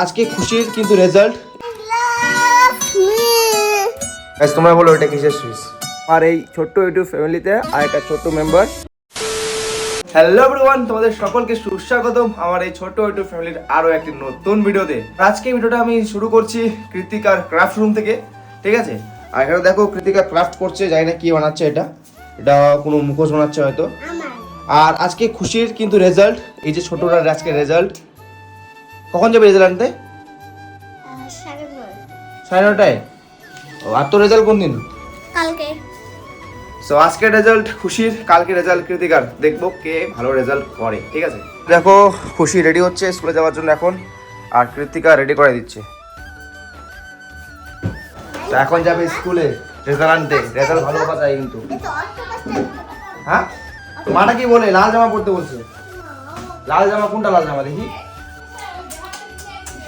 আজকে খুশির কিন্তু রেজাল্ট তোমরা বলো এটা কিসের সুইচ আর এই ছোট্ট ইউটিউব ফ্যামিলিতে আর একটা ছোট্ট মেম্বার। হ্যালো এভরিওয়ান, তোমাদের সকলকে সুস্বাগতম আমার এই ছোট্ট ইউটিউব ফ্যামিলির আরো একটি নতুন ভিডিওতে। আজকে ভিডিওটা আমি শুরু করছি কৃতিকার ক্রাফট রুম থেকে, ঠিক আছে? আর এখানে দেখো কৃতিকা ক্রাফট করছে, জানি না কি বানাচ্ছে, এটা কোনো মুখোশ বানাচ্ছে হয়তো। আর আজকে খুশির কিন্তু রেজাল্ট, এই যে ছোটটার আজকে রেজাল্ট। কখন যাবে রেজাল্ট আনতে? 9:30। ও, আর তো রেজাল্ট কোন দিন? কালকে। সো আজকে রেজাল্ট খুশির, কালকে রেজাল্ট কৃতিকার। দেখবো কে ভালো রেজাল্ট করে, ঠিক আছে? দেখো খুশি রেডি হচ্ছে স্কুলে যাওয়ার জন্য এখন, আর কৃতিকা রেডি করে দিচ্ছে। তো এখন যাবে স্কুলে রেজাল্ট আনতে। রেজাল্ট ভালো কথা চাই কিন্তু। হ্যাঁ, মাটা কি বলে? লাল জামা পরতে বলছে। লাল জামা? কোনটা লাল জামা দেখি?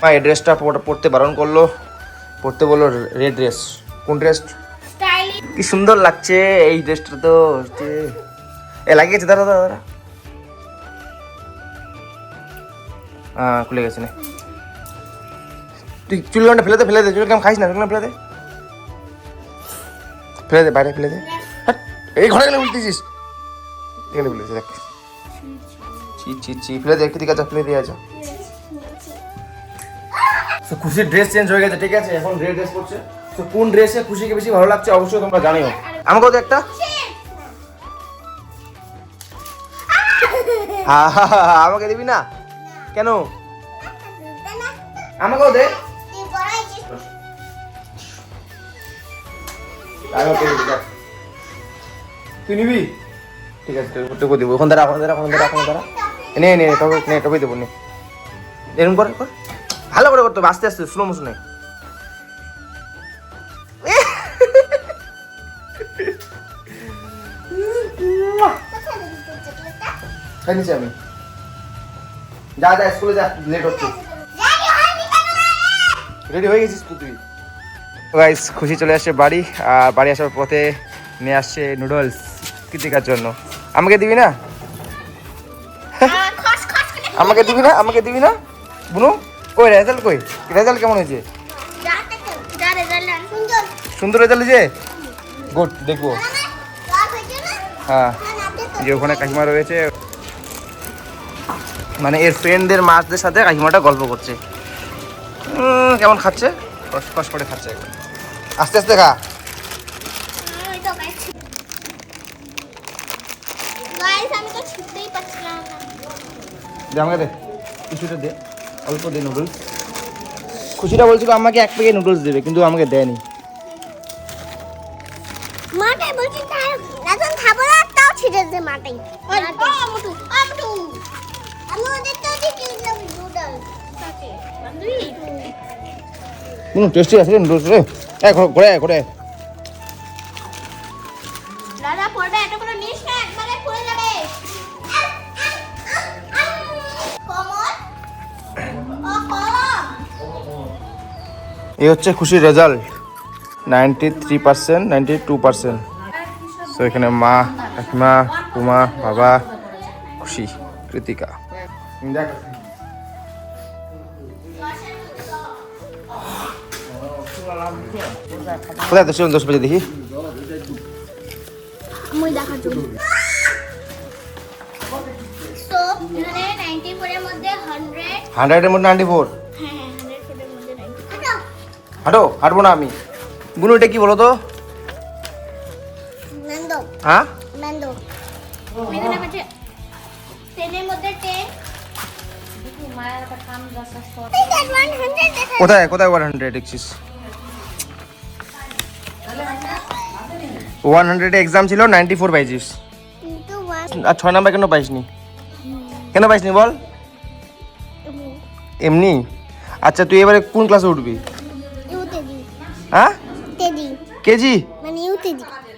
মা এই ড্রেসটা পরতে বারণ করলো, পরতে বললো রেড ড্রেস। কোন ড্রেস? কি সুন্দর লাগছে এই ড্রেসটা তো। এ লাগিয়েছে, দাঁড়া দাঁড়া দাঁড়া। হ্যাঁ, খুলে গেছে না। তুই চুলটা ফেলে দে, চুল কেমন খাইস না, চুল ফেলে দে, বাইরে ফেলে দে। এই ঘরে গেলে বলতেছিস, এখানে বলেছে দেখ। ফেলে দে, ঠিক আছে, ফেলে দিয়ে আছে। খুশির ড্রেস চেঞ্জ হয়ে গেছে, ঠিক আছে? এখন রেড ড্রেস পরছে। তো কোন ড্রেসে খুশিকে বেশি ভালো লাগছে অবশ্যই তোমরা জানিও। আমাকেও তো একটা। আমাকে দিবি না কেন? আমাকেও দে। তুই নিবি? ঠিক আছে, তোকে দিব। ওখান দাঁড়া, নে টপে দেবো। নে এরকম কর, ভালো করে করতে হবে, আস্তে আস্তে, স্লো মোশনে। খাই নিচ্ছি আমি। যা স্কুলে যা, লেট হচ্ছে। রেডি হয়ে গেছিস তুই? গাইস, খুশি চলে আসছে বাড়ি, আর বাড়ি আসার পথে নিয়ে আসছে নুডলস কৃতিকার জন্য। আমাকে দিবি না? আমাকে দিবি না বুনু? কই রেজাল্ট, কই রেজাল্ট কেমন হয়েছে? সুন্দর রেজাল্ট হয়েছে, গুড। দেখবো। হ্যাঁ, যে ওখানে কাকিমা রয়েছে, মানে এর ফ্রেন্ডদের মাছদের সাথে কাকিমাটা গল্প করছে। কেমন খাচ্ছে? কষ্ট করে খাচ্ছে, আস্তে আস্তে খা। আমাকে দে, কিছুটা দে, অল্প দে নুডলস। খুশিটা বলছিল আমাকে এক প্যাকেট নুডলস দেবে, কিন্তু আমাকে দেয়নি। টেস্টি আছে নুডলস রে। ঘরে দাদা পড়বে, এটা কোনো নিস না, একবারে পড়ে যাবে। এই হচ্ছে খুশির রেজাল্ট, 93%, 92%। তো এখানে মা, কাকিমা, কুমা, বাবা, খুশি, কৃতিকা। কোথায় তো 10 বাজে দেখি। আমি দেখার জন্য। সো এখানে 94 এর মধ্যে 100 এর মধ্যে 94। হ্যাঁ 100 এর মধ্যে 90। হাঁটবো না আমি। বুনু এটা কি বলো তো? ম্যান্ডো। হ্যাঁ, ম্যান্ডো। এখানে আছে 10 এর মধ্যে 10। মায়ের কথা কাম জাসা স্টোর। কোথায় 100 দেখছিস? 100 এক্সাম ছিল, 94 পাইছিস। আর 6 নাম্বার কেন পাইসনি? বল? এমনি? আচ্ছা, তুই এবারে কোন ক্লাসে উঠবি? হ্যাঁ, কেজি।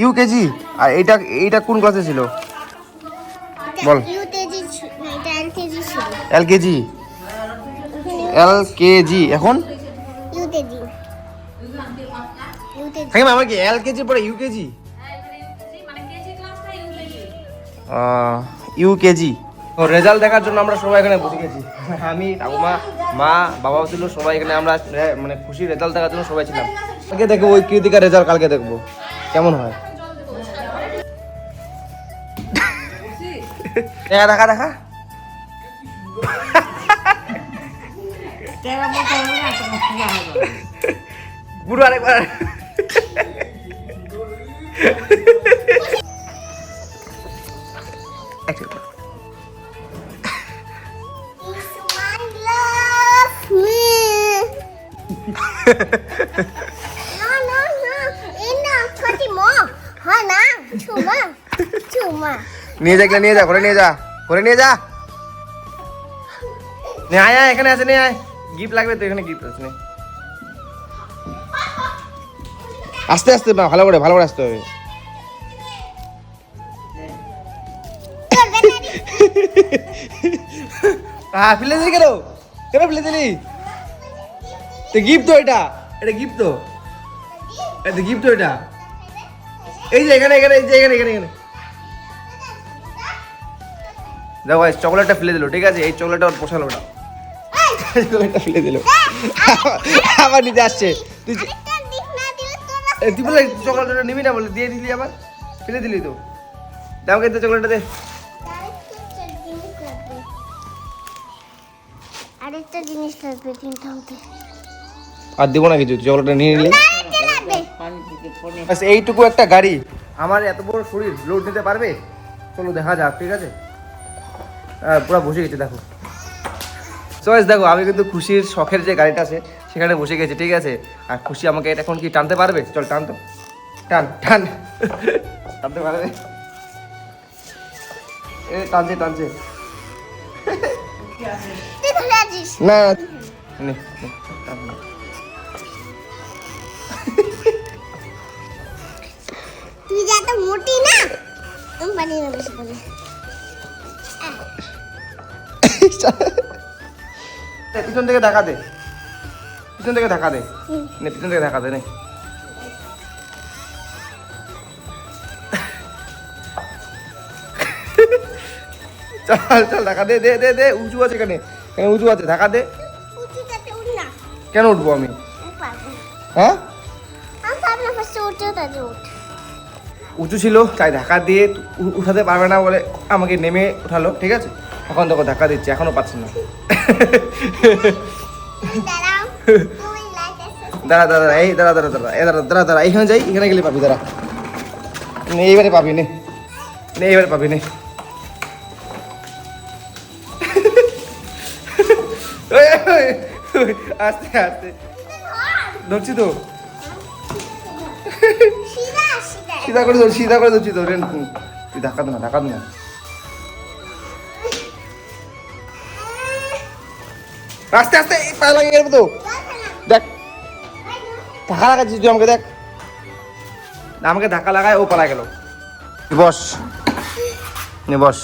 ইউকেজি। আর এইটা কোন ক্লাসে ছিল বল? এলকেজি। এখন আমার কি এলকেজি পরে ইউকেজি? ইউকেজি। ও তো রেজাল্ট দেখার জন্য আমরা সবাই এখানে বসে গেছি। আমি ঠাকুমা মা বাবাও ছিল, সবাই এখানে আমরা মানে খুশি রেজাল্ট দেখার জন্য সবাই ছিলাম। কালকে দেখবো ওই কৃতিকার রেজাল্ট, কালকে দেখবো কেমন হয়। দেখা দেখা বুড়ো আরেকবার নিয়ে যা, নিয়ে যা, ঘরে নিয়ে যা, ঘরে নিয়ে যা। আয় আয়, এখানে আছে, নিয়ে আয়, গিফট লাগবে তো, এখানে গিফট আছে। আস্তে আস্তে না, ভালো করে আসতে হবে। হ্যাঁ, ফেলে দিলি কেন? কেন ফেলে দিলি? গিফট তো এটা গিফট তো, এটা গিফট তো এটা। এই যে এখানে এখানে এখানে এখানে এখানে দেখো, চকলেটটা ফেলে দিল। ঠিক আছে, এই চকলেটটা ওর পোষালো না, চকলেটটা ফেলে দিল, আবার নিতে আসছে। তুই বলে চকলেটটা নিবি না, বলে দিয়ে দিলি, আবার ফেলে দিলি তো। আমাকে তো চকলেটটা দে। আরেকটা জিনিস লাগবে কিনতে হবে। আর দিব না কিছু, চকলেটটা নিয়ে নিলি। এইটুকু একটা গাড়ি, আমার এত বড় শরীর লোড নিতে পারবে? চলো দেখা যাক। ঠিক আছে, পুরো বসে গেছে দেখো। চয়েস দেখো, আমি কিন্তু খুশির শখের যে গাড়িটা আছে সেখানে বসে গেছি। ঠিক আছে, আর খুশি আমাকে এটা এখন কি টানতে পারবে? চল টান তো, টান টান, টানতে পারবে? এ টানছে টানছে না, নে, টান। তুই যা তো মোটি না, আমি পারি না বেশি করে। পিছন থেকে ধাক্কা দে, পিছন থেকে ধাক্কা দে, নে পিছন থেকে ধাক্কা দে, নে। চল চল, ধাক্কা দে, দে দে দে, উঁচু আছে এখানে, উঁচু আছে, ধাক্কা দে। কেন উঠবো আমি? হ্যাঁ, উঁচু ছিল তাই ধাক্কা দিয়ে উঠাতে পারবে না বলে আমাকে নেমে উঠালো। ঠিক আছে, এখন দেখো ধাক্কা দিচ্ছে, এখনো পাচ্ছি না। দাঁড়া দাঁড়া, এই দাঁড়া দাঁড়া দাঁড়া, এ দাঁড়া দাঁড়া দাঁড়া, এইখানে যাই, এখানে গেলে পাবি। দাঁড়া, এইবারে পাবি, নে নে, এইবারে পাবি, নে। আস্তে আস্তে ধরছি তো, সিধা করে ধর, সিধা করে ধরছি তো। তুই ধাক্কা দে না, ধাক্কা দে না। আস্তে আস্তে, পা লাগিয়ে গেল তো, দেখ ধাক্কা লাগাচ্ছিস তুই আমাকে, দেখ আমাকে ধাক্কা লাগায় ও পালা গেল। বস, নে বস,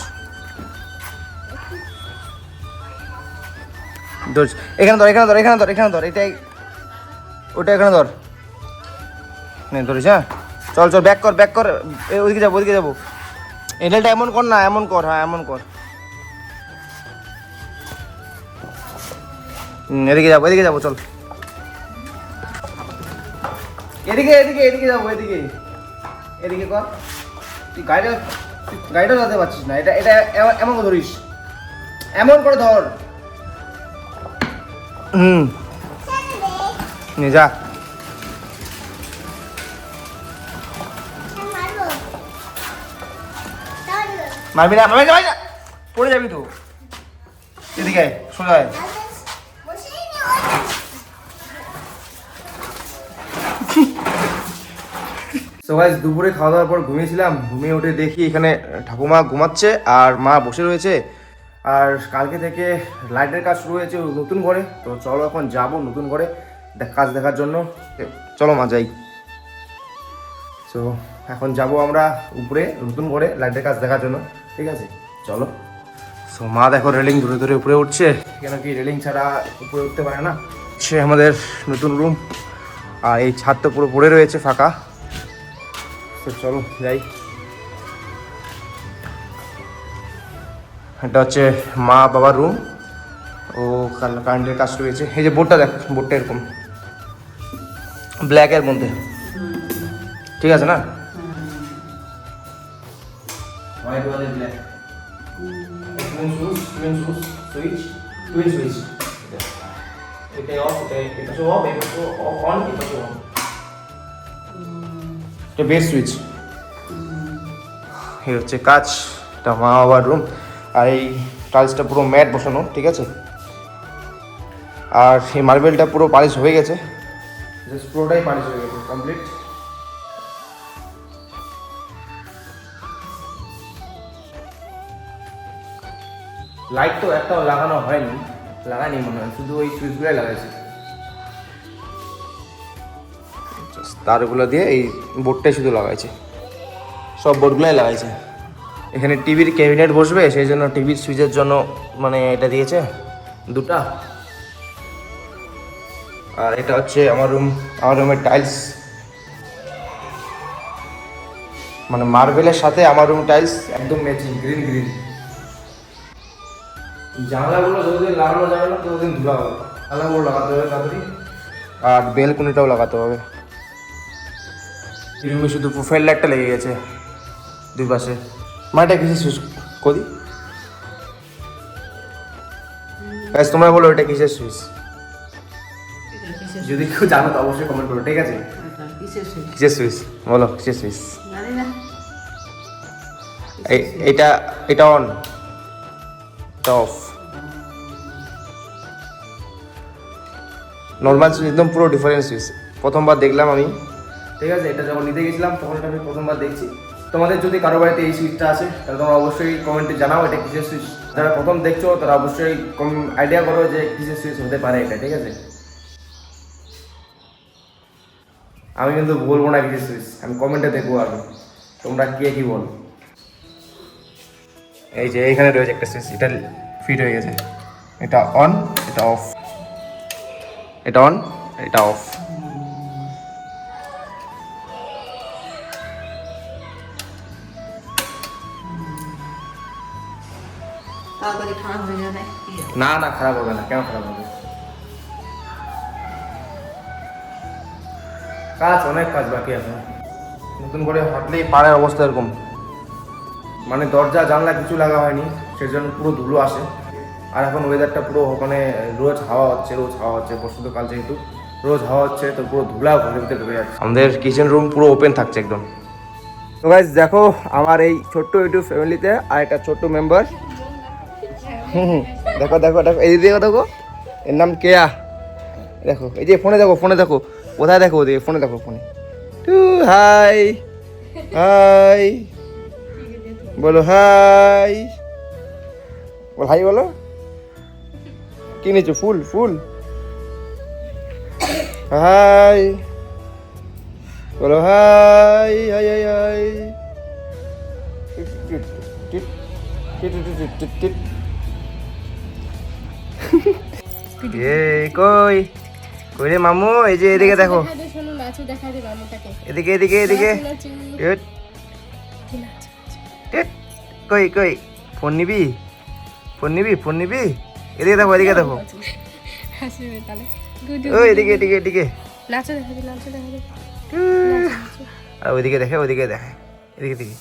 এখানে ধর, এখানে ধর, এখানে ধর, এখানে ধর, এটাই ওটা, এখানে ধর, নে ধরিস। হ্যাঁ, চল চল, ব্যাক কর, ব্যাক কর, ওইদিকে যাবো, ওইদিকে যাবো। এডেলটা এমন কর না, এমন কর, হ্যাঁ এমন কর। এদিকে যাবো, এদিকে যাবো, চল এদিকে, এদিকে এদিকে যাবো, এদিকে এদিকে কর। তুই গাড়িটা ধরতে পারছিস না, এটা এটা এমন করে ধরিস, এমন করে ধর। নে যা, মারবি না, মারবি না, পড়ে যাবি তো। এদিকে সোজা আয়। সো গাইস, দুপুরে খাওয়া দাওয়ার পর ঘুমিয়েছিলাম, ঘুমিয়ে উঠে দেখি এখানে ঠাকুমা ঘুমাচ্ছে আর মা বসে রয়েছে। আর কালকে থেকে লাইটের কাজ শুরু হয়েছে নতুন ঘরে, তো চলো এখন যাব নতুন ঘরে কাজ দেখার জন্য। চলো মা যাই। সো এখন যাব আমরা উপরে নতুন ঘরে লাইটের কাজ দেখার জন্য। ঠিক আছে, চলো। সো মা দেখো রেলিং ধরে ধরে উপরে উঠছে, কেন কি রেলিং ছাড়া উপরে উঠতে পারে না। সে আমাদের নতুন রুম, আর এই ছাদ তো পুরো পড়ে রয়েছে ফাঁকা। তো চলো যাই। এটা হচ্ছে মা বাবার রুম। ও কারেন্টের কাজ রয়েছে। এই যে বোর্ডটা দেখ, বোর্ডটা এরকম ব্ল্যাকের মধ্যে, ঠিক আছে না? হোয়াইট ওয়ালের ব্ল্যাক সুইচ, টুইন সুইচ। এটা অফ, এটা শো অফ, এটা শো অন, এটা শো অন। এটা বেস সুইচ। এই হচ্ছে কাজ। এটা মা বাবার রুম। আর এই টাইলসটা পুরো ম্যাট বসানো, ঠিক আছে? আর এই মার্বেলটা পুরো পালিশ হয়ে গেছে, জাস্ট পুরোটাই পালিশ হয়ে গেছে কমপ্লিট। লাইট তো একটাও লাগানো হয়নি, লাগানি মনে হয়, শুধু ওই সুইচগুলোই লাগাইছে। তারগুলো দিয়ে এই বোর্ডটাই শুধু লাগাইছে, সব বোর্ডগুলোই লাগাইছে। এখানে টিভির ক্যাবিনেট বসবে, সেই জন্য টিভির সুইচের জন্য মানে এটা দিয়েছে দুটা। আর এটা হচ্ছে আমার রুম, আমার রুমের টাইলস, মানে মার্বেলের সাথে আমার রুম টাইলস একদম ম্যাচিং, গ্রিন গ্রিন। জানলাগুলো যতদিন লাগানো যাবে না ততদিন ধুলা হবে, জানলাগুলো লাগাতে হবে তাড়াতাড়ি। আর বেলকুনিটাও লাগাতে হবে। এই রুমে শুধু প্রোফাইল লাইটটা লেগে গেছে দুই পাশে। মাটা কিছু সুইচ করি, তোমরা বলো এটা কিসের সুইচ? যদি কেউ জানো তো অবশ্যই কমেন্ট করো, ঠিক আছে? কিসের সুইচ বলো, কিসের সুইচ? এটা এটা অন, এটা অফ। নর্মাল সুইচ একদম পুরো ডিফারেন্ট সুইচ। প্রথমবার দেখলাম আমি, ঠিক আছে? এটা যখন নিতে গেছিলাম তখন এটা আমি প্রথমবার দেখছি। তোমাদের যদি কারো বাড়িতে এই সুইচটা আছে তাহলে তোমরা অবশ্যই কমেন্টে জানাও এটা কিসের সুইচ। যারা প্রথম দেখছো তারা অবশ্যই আইডিয়া করো যে কিসের সুইচ হতে পারে এটা, ঠিক আছে? আমি কিন্তু বলবো না কিসের সুইচ, আমি কমেন্টে দেখবো আগে তোমরা কে কি বল। এই যে এইখানে রয়েছে একটা সুইচ, এটা ফিট হয়ে গেছে। এটা অন, এটা অফ, এটা অন, এটা অফ। না না, খারাপ হবে না, কেন খারাপ হবে? কাজ, অনেক কাজ বাকি আছে। নতুন করে হাঁটলেই পাড়ার অবস্থা এরকম, মানে দরজা জানলা কিছু লাগা হয়নি, সেজন্য পুরো ধুলো আসে। আর এখন ওয়েদারটা পুরো মানে রোজ হাওয়া হচ্ছে, বসন্তকাল যেহেতু রোজ হাওয়া হচ্ছে, তো পুরো ধুলা ঘরের ভিতরে ঢুকে যাচ্ছে। আমাদের কিচেন রুম পুরো ওপেন থাকছে একদম। তো গাইস দেখো আমার এই ছোট্ট ইউটিউব ফ্যামিলিতে আর একটা ছোট্ট মেম্বার। দেখো দেখো দেখো, এই দিকে দেখো, এর নাম কেয়া। দেখো এই যে ফোনে দেখো, ফোনে দেখো, কোথায় দেখো? ওদিকে ফোনে দেখো, ফোনে। হাই হাই বলো, হাই বল, হাই বলো। কি নিয়েছো? ফুল ফুল। হাই বলো, হাই হাই হাই হাই। কই কই রে মামু? এই যে এদিকে দেখো, এদিকে এদিকে এদিকে। কই কই, ফোন নিবি? ফোন নিবি? ফোন নিবি? এদিকে দেখো, এদিকে দেখো, ওই এদিকে এদিকে এদিকে। আর ওইদিকে দেখে, ওইদিকে দেখে, এদিকে দিকে।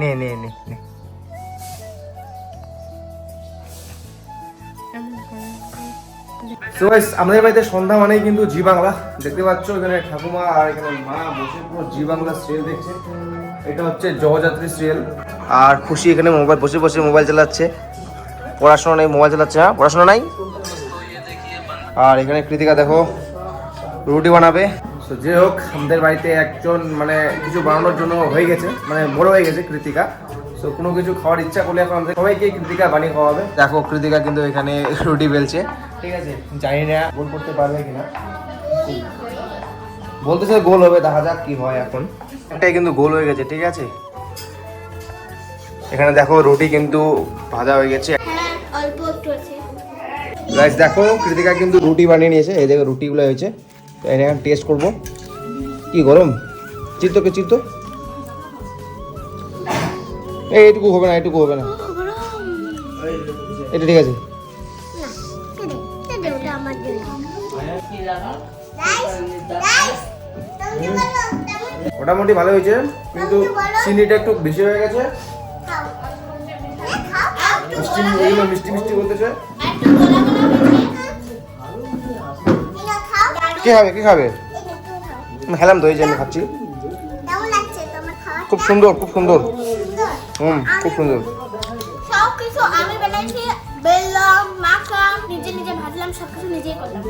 নে নে নে নে। তো গাইস আমাদের বাড়িতে সন্ধ্যা মানেই কিন্তু জি বাংলা। দেখতে পাচ্ছ এখানে ঠাকুমা আর এখানে মা বসে পুরো জি বাংলা সিরিয়াল দেখছে। এটা হচ্ছে জগযাত্রী সিরিয়াল। আর খুশি এখানে মোবাইল বসে বসে মোবাইল চালাচ্ছে, পড়াশোনা নেই, মোবাইল চালাচ্ছে। হ্যাঁ, পড়াশোনা নাই। আর এখানে কৃতিকা দেখো রুটি বানাবে। তো যে হোক, আমাদের বাড়িতে একজন মানে কিছু বানানোর জন্য হয়ে গেছে, মানে বড় হয়ে গেছে কৃতিকা। তো কোনো কিছু খাওয়ার ইচ্ছা করলে এখন আমাদের সবাইকে কৃতিকা বানিয়ে খাওয়াবে। দেখো কৃতিকা কিন্তু এখানে রুটি বেলছে, ঠিক আছে? জানি না গোল করতে পারবে কিনা, বলতেছে গোল হবে, দেখা যাক কি হয়। এখন এটাই কিন্তু গোল হয়ে গেছে, ঠিক আছে? এখানে দেখো রুটি কিন্তু ভাজা হয়ে গেছে। অল্প একটু আছে। গাইস দেখো কৃতিকা কিন্তু রুটি বানিয়ে নিয়েছে। এই দেখো রুটিগুলো হয়েছে, তো এটা এখন টেস্ট করবো। কি গরম, চিত্তকে চিত্ত, এইটুকু হবে না, এইটুকু হবে না, এটা ঠিক আছে। মোটামুটি ভালো হয়েছে, কিন্তু চিনিটা একটু বেশি হয়ে গেছে। মিষ্টি মিষ্টি বলতেছে। কে খাবে, কে খাবে? খেলাম তো, এই যে আমি খাচ্ছি। খুব সুন্দর, খুব সুন্দর, খুব সুন্দর। সবকিছু আমি বানাইছি, বেললাম, মাখলাম, নিজে নিজে ভাজলাম, সবকিছু নিজেই করলাম।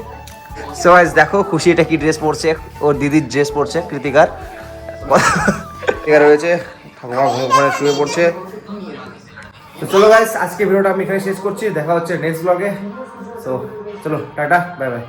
সো গাইস দেখো খুশি এটা কি ড্রেস পরছে, ওর দিদির ড্রেস পরছে, কৃতিকার রয়েছে, ঠাকুমা ঘরে শুয়ে পড়ছে। তো চলো গাইস, আজকে ভিডিওটা আমি এখানে শেষ করছি, দেখা হচ্ছে নেক্সট ব্লগে। সো চলো, টাটা, বাই বাই।